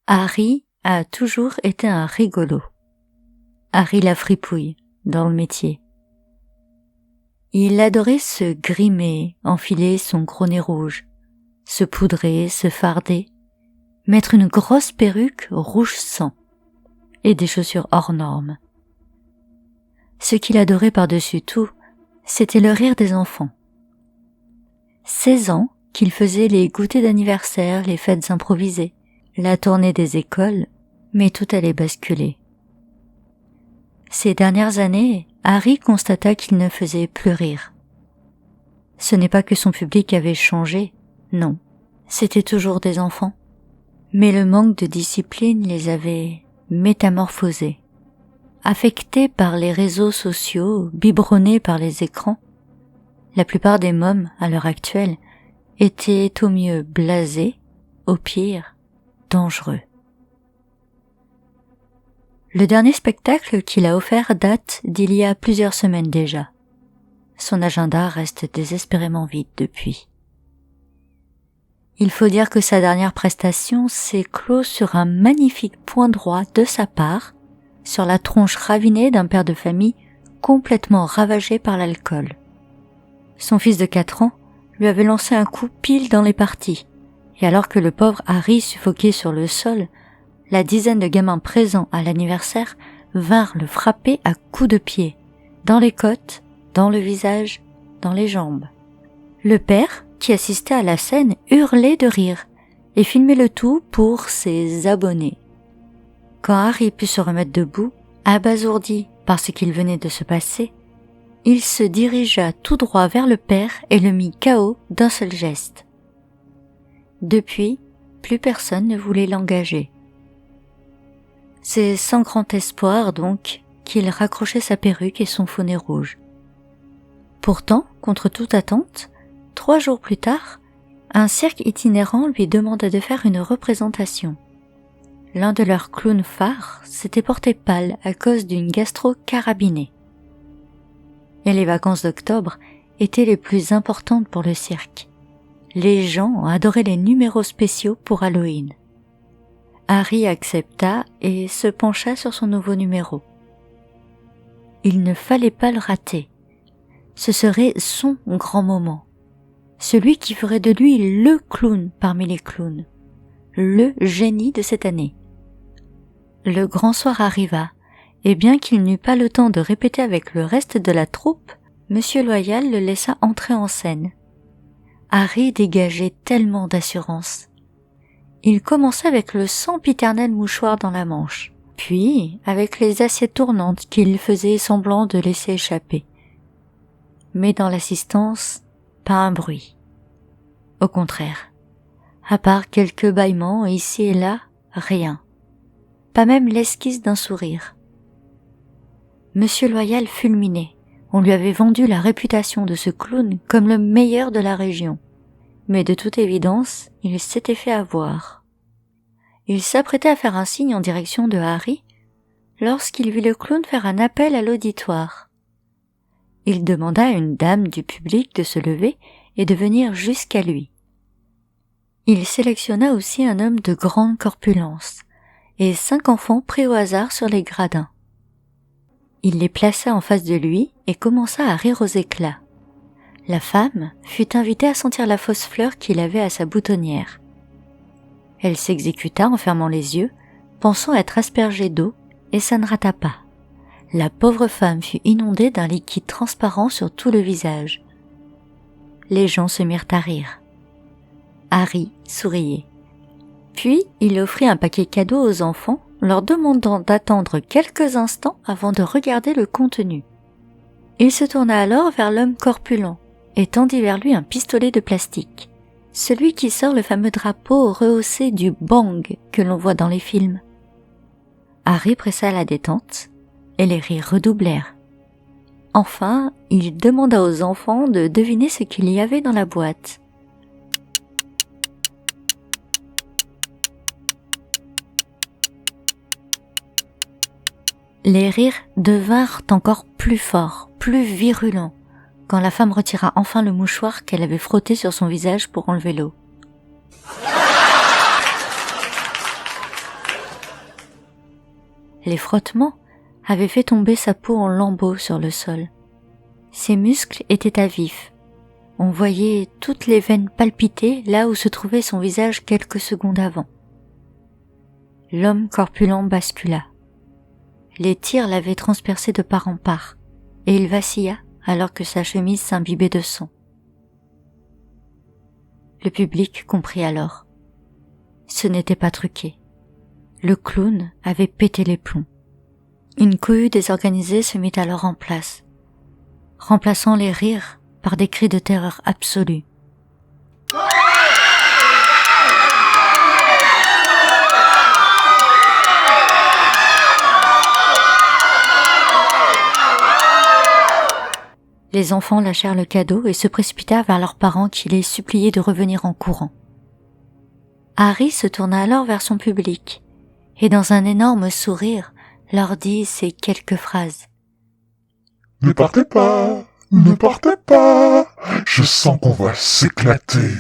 Harry a toujours été un rigolo. Harry la fripouille dans le métier. Il adorait se grimer, enfiler son gros nez rouge, se poudrer, se farder, mettre une grosse perruque rouge sang et des chaussures hors normes. Ce qu'il adorait par-dessus tout, c'était le rire des enfants. 16 ans qu'il faisait les goûters d'anniversaire, les fêtes improvisées, la tournée des écoles, mais tout allait basculer. Ces dernières années, Harry constata qu'il ne faisait plus rire. Ce n'est pas que son public avait changé, non, c'était toujours des enfants. Mais le manque de discipline les avait métamorphosés. Affectés par les réseaux sociaux, biberonnés par les écrans, la plupart des mômes, à l'heure actuelle, étaient au mieux blasés, au pire, dangereux. Le dernier spectacle qu'il a offert date d'il y a plusieurs semaines déjà. Son agenda reste désespérément vide depuis. Il faut dire que sa dernière prestation s'est close sur un magnifique point droit de sa part, sur la tronche ravinée d'un père de famille complètement ravagé par l'alcool. Son fils de 4 ans lui avait lancé un coup pile dans les parties, et alors que le pauvre Harry suffoquait sur le sol, la dizaine de gamins présents à l'anniversaire vinrent le frapper à coups de pied, dans les côtes, dans le visage, dans les jambes. Le père, qui assistait à la scène, hurlait de rire et filmait le tout pour ses abonnés. Quand Harry put se remettre debout, abasourdi par ce qu'il venait de se passer, il se dirigea tout droit vers le père et le mit KO d'un seul geste. Depuis, plus personne ne voulait l'engager. C'est sans grand espoir, donc, qu'il raccrochait sa perruque et son faux nez rouge. Pourtant, contre toute attente, 3 jours plus tard, un cirque itinérant lui demanda de faire une représentation. L'un de leurs clowns phares s'était porté pâle à cause d'une gastro carabinée. Et les vacances d'octobre étaient les plus importantes pour le cirque. Les gens adoraient les numéros spéciaux pour Halloween. Harry accepta et se pencha sur son nouveau numéro. Il ne fallait pas le rater. Ce serait son grand moment. Celui qui ferait de lui le clown parmi les clowns. Le génie de cette année. Le grand soir arriva, et bien qu'il n'eût pas le temps de répéter avec le reste de la troupe, Monsieur Loyal le laissa entrer en scène. Harry dégageait tellement d'assurance. Il commença avec le sempiternel mouchoir dans la manche, puis avec les assiettes tournantes qu'il faisait semblant de laisser échapper. Mais dans l'assistance, pas un bruit. Au contraire, à part quelques bâillements ici et là, rien. Pas même l'esquisse d'un sourire. Monsieur Loyal fulminait. On lui avait vendu la réputation de ce clown comme le meilleur de la région. Mais de toute évidence, il s'était fait avoir. Il s'apprêtait à faire un signe en direction de Harry lorsqu'il vit le clown faire un appel à l'auditoire. Il demanda à une dame du public de se lever et de venir jusqu'à lui. Il sélectionna aussi un homme de grande corpulence et 5 enfants pris au hasard sur les gradins. Il les plaça en face de lui et commença à rire aux éclats. La femme fut invitée à sentir la fausse fleur qu'il avait à sa boutonnière. Elle s'exécuta en fermant les yeux, pensant être aspergée d'eau, et ça ne rata pas. La pauvre femme fut inondée d'un liquide transparent sur tout le visage. Les gens se mirent à rire. Harry souriait. Puis il offrit un paquet cadeau aux enfants, leur demandant d'attendre quelques instants avant de regarder le contenu. Il se tourna alors vers l'homme corpulent et tendit vers lui un pistolet de plastique, celui qui sort le fameux drapeau rehaussé du bang que l'on voit dans les films. Harry pressa la détente et les rires redoublèrent. Enfin, il demanda aux enfants de deviner ce qu'il y avait dans la boîte. Les rires devinrent encore plus forts, plus virulents, quand la femme retira enfin le mouchoir qu'elle avait frotté sur son visage pour enlever l'eau. Les frottements avaient fait tomber sa peau en lambeaux sur le sol. Ses muscles étaient à vif. On voyait toutes les veines palpiter là où se trouvait son visage quelques secondes avant. L'homme corpulent bascula. Les tirs l'avaient transpercé de part en part, et il vacilla alors que sa chemise s'imbibait de sang. Le public comprit alors. Ce n'était pas truqué. Le clown avait pété les plombs. Une cohue désorganisée se mit alors en place, remplaçant les rires par des cris de terreur absolue. Les enfants lâchèrent le cadeau et se précipitèrent vers leurs parents qui les suppliaient de revenir en courant. Harry se tourna alors vers son public et dans un énorme sourire leur dit ces quelques phrases. « Ne partez pas, ne partez pas, je sens qu'on va s'éclater. »